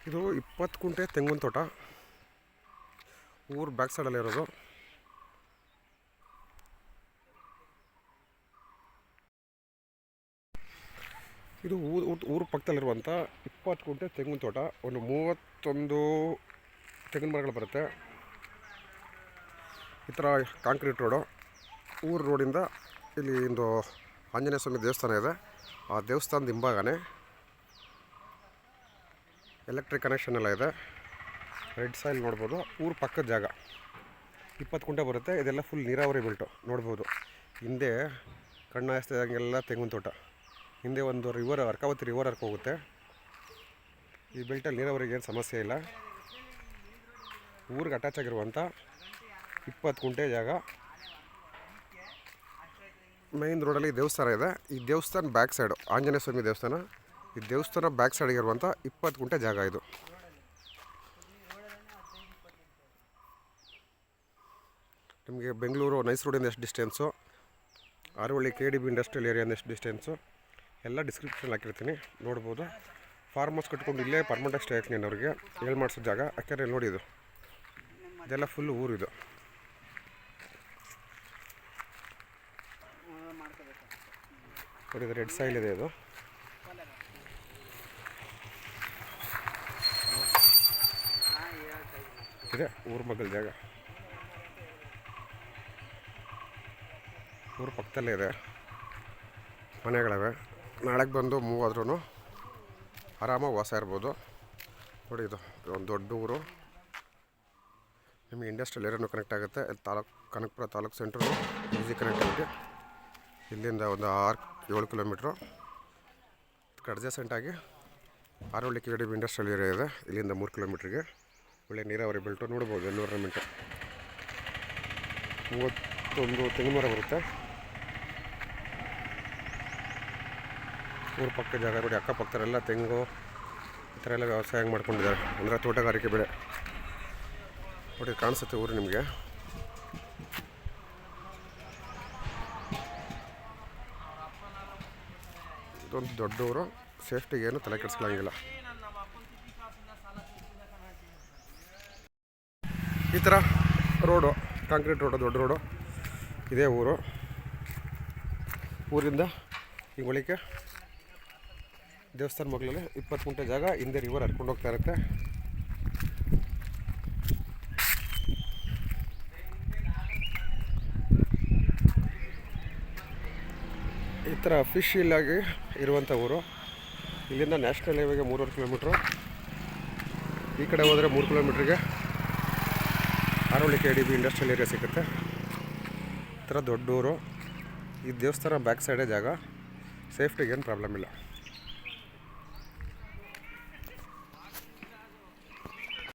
ಇದು 20 ಕುಂಟೆ ತೆಂಗಿನ ತೋಟ, ಊರು ಬ್ಯಾಕ್ ಸೈಡಲ್ಲಿ ಇರೋದು. ಇದು ಊರು ಪಕ್ಕದಲ್ಲಿರುವಂಥ 20 ಕುಂಟೆ ತೆಂಗಿನ ತೋಟ. ಒಂದು 31 ತೆಂಗಿನ ಮರಗಳು ಬರುತ್ತೆ. ಈ ಥರ ಕಾಂಕ್ರೀಟ್ ರೋಡು. ಊರು ರೋಡಿಂದ ಇಲ್ಲಿ ಒಂದು ಆಂಜನೇಯ ಸ್ವಾಮಿ ದೇವಸ್ಥಾನ ಇದೆ. ಆ ದೇವಸ್ಥಾನದ ಹಿಂಭಾಗನೇ ಎಲೆಕ್ಟ್ರಿಕ್ ಕನೆಕ್ಷನ್ ಎಲ್ಲ ಇದೆ. ರೆಡ್ ಸಾಯಿಲ್ ನೋಡ್ಬೋದು. ಊರು ಪಕ್ಕದ ಜಾಗ 20 ಕುಂಟೆ ಬರುತ್ತೆ. ಇದೆಲ್ಲ ಫುಲ್ ನೀರಾವರಿ ಬೆಲ್ಟು ನೋಡ್ಬೋದು. ಹಿಂದೆ ಕಣ್ಣು ಹಾಯಿಸ್ತಿದ್ದಂಗೆಲ್ಲ ತೆಂಗಿನ ತೋಟ. ಹಿಂದೆ ಒಂದು ರಿವರ್, ಅರ್ಕಾವತಿ ರಿವರ್ ಹೋಗುತ್ತೆ. ಈ ಬೆಲ್ಟಲ್ಲಿ ನೀರಾವರಿಗೆ ಏನು ಸಮಸ್ಯೆ ಇಲ್ಲ. ಊರಿಗೆ ಅಟ್ಯಾಚ್ ಆಗಿರುವಂಥ 20 ಕುಂಟೆ ಜಾಗ. ಮೈನ್ ರೋಡಲ್ಲಿ ದೇವಸ್ಥಾನ ಇದೆ. ಈ ದೇವಸ್ಥಾನ ಬ್ಯಾಕ್ ಸೈಡು ಆಂಜನೇಯ ಸ್ವಾಮಿ ದೇವಸ್ಥಾನ. ಈ ದೇವಸ್ಥಾನ ಬ್ಯಾಕ್ ಸೈಡಿಗಿರುವಂಥ 20 ಕುಂಟೆ ಜಾಗ ಇದು. ನಿಮಗೆ ಬೆಂಗಳೂರು ನೈಸ್ ರೋಡಿಂದ ಎಷ್ಟು ಡಿಸ್ಟೆನ್ಸು, ಆರೋಹಳ್ಳಿ KDB ಇಂಡಸ್ಟ್ರಿಯಲ್ ಏರಿಯಿಂದ ಎಷ್ಟು ಡಿಸ್ಟೆನ್ಸು ಎಲ್ಲ ಡಿಸ್ಕ್ರಿಪ್ಷನ್ ಹಾಕಿರ್ತೀನಿ, ನೋಡ್ಬೋದು. ಫಾರ್ಮ್ ಹೌಸ್ ಕಟ್ಕೊಂಡು ಇಲ್ಲೇ ಪರ್ಮನೆಂಟಾಗಿ ಸ್ಟೇ ಆಗ್ತೀನಿ ಅವ್ರಿಗೆ ಹೇಳಿ ಮಾಡಿಸೋ ಜಾಗ. ಯಾಕೆಂದರೆ ನೋಡಿ ಇದೆಲ್ಲ ಫುಲ್ಲು ಊರು ಇದು. ನೋಡಿ ಇದು ರೆಡ್ ಸಾಯಿಲ್ ಇದೆ. ಇದು ಇದೆ ಊರ ಮಗ್ಗಲ ಜಾಗ. ಊರು ಪಕ್ಕದಲ್ಲೇ ಇದೆ, ಮನೆಗಳಿವೆ. ನಾಳೆಗೆ ಬಂದು ಮೂವ್ ಆದ್ರೂ ಆರಾಮಾಗಿ ವಾಸ ಇರ್ಬೋದು. ನೋಡಿ ಇದು ಒಂದು ದೊಡ್ಡ ಊರು. ನಿಮಗೆ ಇಂಡಸ್ಟ್ರಿಯಲ್ ಏರಿಯಾನು ಕನೆಕ್ಟ್ ಆಗುತ್ತೆ. Kanakapura taluk centre easy connectivity. ಇಲ್ಲಿಂದ ಒಂದು 6-7 ಕಿಲೋಮೀಟ್ರು ಅಡ್ಜಸೆಂಟಾಗಿ ಆರೋಹಳ್ಳಿ KDB ಇಂಡಸ್ಟ್ರಿಯಲ್ ಏರಿಯಾ ಇದೆ. ಇಲ್ಲಿಂದ 3 ಕಿಲೋಮೀಟ್ರಿಗೆ ಒಳ್ಳೆ ನೀರಾವರಿ ಬೆಲ್ಟು ನೋಡ್ಬೋದು. ಎನ್ವಿರಾನ್ಮೆಂಟು 31 ತೆಂಗಿನ ಮರ ಬರುತ್ತೆ. ಊರು ಪಕ್ಕ ಜಾಗ ನೋಡಿ. ಅಕ್ಕಪಕ್ಕದಲ್ಲೆಲ್ಲ ತೆಂಗು ಈ ಥರ ಎಲ್ಲ ವ್ಯವಸಾಯ ಮಾಡ್ಕೊಂಡಿದ್ದಾರೆ. ಅಂದರೆ ತೋಟಗಾರಿಕೆ ಬೆಳೆ ನೋಡಿ ಕಾಣಿಸುತ್ತೆ ಊರು ನಿಮಗೆ. ಇದೊಂದು ದೊಡ್ಡ ಊರು. ಸೇಫ್ಟಿಗೆ ಏನು ತಲೆ ಕೆಡಿಸ್ಕೊಳ್ಳಂಗಿಲ್ಲ. ಈ ಥರ ರೋಡು, ಕಾಂಕ್ರೀಟ್ ರೋಡು, ದೊಡ್ಡ ರೋಡು. ಇದೇ ಊರು. ಊರಿಂದ ಈ ಒಳಗೆ ದೇವಸ್ಥಾನ ಮಗ್ಳಲ್ಲಿ 20 ಕುಂಟೆ ಜಾಗ. ಹಿಂದೆ ರಿವರ್ ಹರ್ಕೊಂಡು ಹೋಗ್ತಾ ಇರುತ್ತೆ. ಈ ಥರ ಫಿಶ್ ಇಲ್ಲಾಗಿ ಇರುವಂಥ ಊರು. ಇಲ್ಲಿಂದ ನ್ಯಾಷನಲ್ ಹೈವೇಗೆ 3.5 ಕಿಲೋಮೀಟ್ರು. ಈ ಕಡೆ ಹೋದರೆ 3 ಕಿಲೋಮೀಟ್ರಿಗೆ ಆರೋಹಳ್ಳಿ KDB ಇಂಡಸ್ಟ್ರಿಯಲ್ ಏರಿಯಾ ಸಿಗುತ್ತೆ. ಈ ಥರ ದೊಡ್ಡ ಊರು. ಈ ದೇವಸ್ಥಾನ ಬ್ಯಾಕ್ ಸೈಡೇ ಜಾಗ. ಸೇಫ್ಟಿಗೆ ಏನು ಪ್ರಾಬ್ಲಮ್ ಇಲ್ಲ.